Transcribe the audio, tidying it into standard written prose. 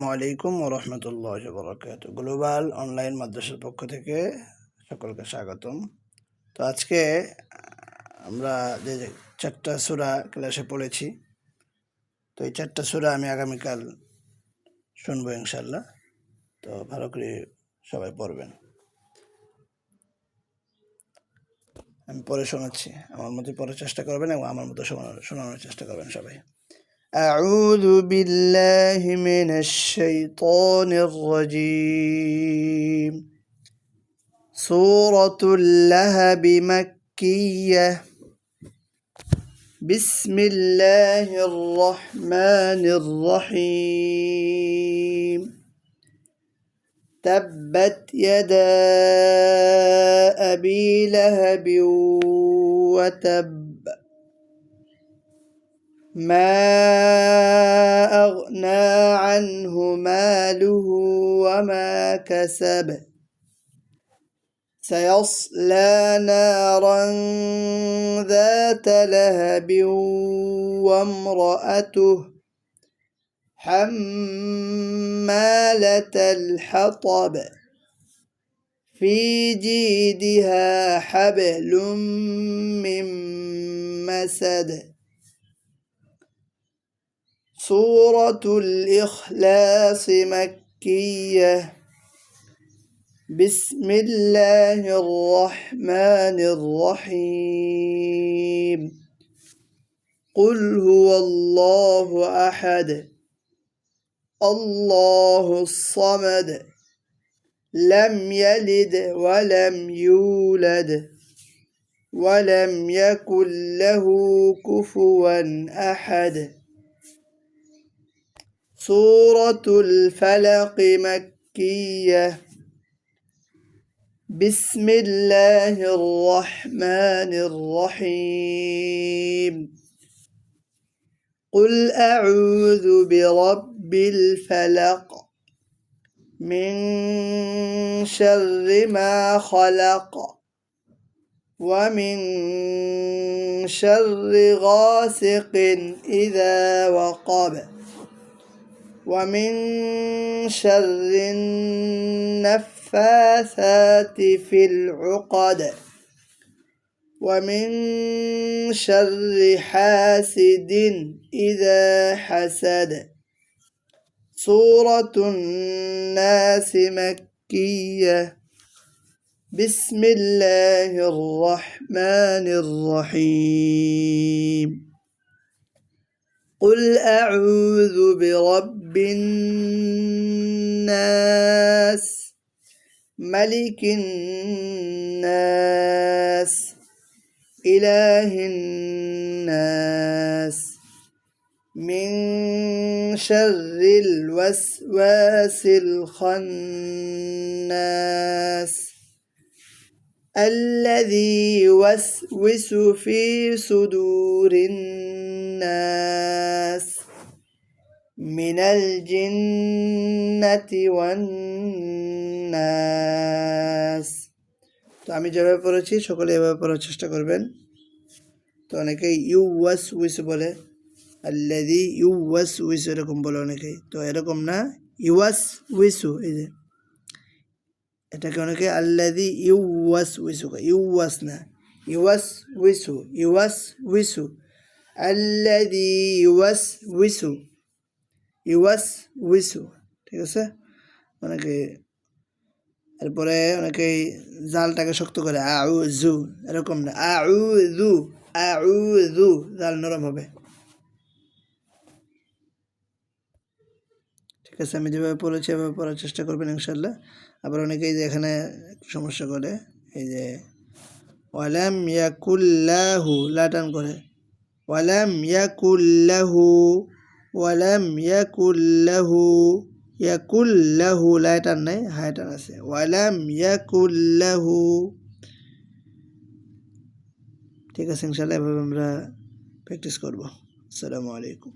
আলাইকুম ওয়া রাহমাতুল্লাহি ওয়া বারাকাতুহু। গ্লোবাল অনলাইন মাদ্রাসার পক্ষ থেকে সকলকে স্বাগতম। তো আজকে আমরা যে 4টা সূরা ক্লাসে পড়েছি, তো এই 4টা সূরা আমি আগামীকাল শুনবো ইনশাআল্লাহ। তো ভালো করে সবাই পড়বেন। আমি পড়ে শোনাচ্ছি, আমার মতো পড়ার চেষ্টা করবেন এবং আমার মতো শোনানোর চেষ্টা করবেন সবাই। أعوذ بالله من الشيطان الرجيم. سورة اللهب مكية. بسم الله الرحمن الرحيم. تبت يدا أبي لهب وتب. ما أغنى عنه ماله وما كسب. سيصلى نارا ذات لهب وامرأته حمالة الحطب في جيدها حبل من مسد. سورة الإخلاص مكية. بسم الله الرحمن الرحيم. قل هو الله أحد الله الصمد لم يلد ولم يولد ولم يكن له كفوا أحد. سورة الفلق مكية. بسم الله الرحمن الرحيم. قل أعوذ برب الفلق من شر ما خلق ومن شر غاسق إذا وقب ومن شر النفاثات في العقد ومن شر حاسد إذا حسد. سورة الناس مكية. بسم الله الرحمن الرحيم. قل أعوذ برب الناس ملك الناس إله الناس من شر الوسواس الخناس الذي يوسوس في صدور الناس من الجنة والناس. তো আমি যেভাবে পড়েছি সকলে এভাবে পড়ার চেষ্টা করবেন। তো অনেকেই ইউওয়াসউইস বলে, আল্লাযী ইউওয়াসউইস এরকম বলে অনেকেই, তো এরকম না, ইউওয়াসউইসু, এই যে এটাকে অনেকে আল্লাযী ইউওয়াসউইসু, ইউওয়াস না, ইউওয়াসউইসু, ইউওয়াসউইসু, আল্লাযী ইউওয়াসউইসু, ইউওয়াসউইসু, ঠিক আছে। অনেকে এরপরে অনেকেই জালটাকে শক্ত করে আউযু, এরকম না, আউযু, আউযু, জাল নরম হবে, ঠিক আছে। আমি যেভাবে পড়েছি এভাবে পড়ার চেষ্টা করবেন ইনশাআল্লাহ। আবার অনেকেই যে এখানে সমস্যা করে, এই যে ওয়ালাম ইয়াকুল্লাহু, লাটান করে, ওয়ালাম ইয়াকুল্লাহু, ওয়ালাম ইয়াকুল্লাহু, ইয়াকুল্লাহু, লাটান নাই, হায়টান আছে, ওয়ালাম ইয়াকুল্লাহু, ঠিক আছে। ইনশাআল্লাহ এভাবে আমরা প্র্যাকটিস করব। আসসালামু আলাইকুম।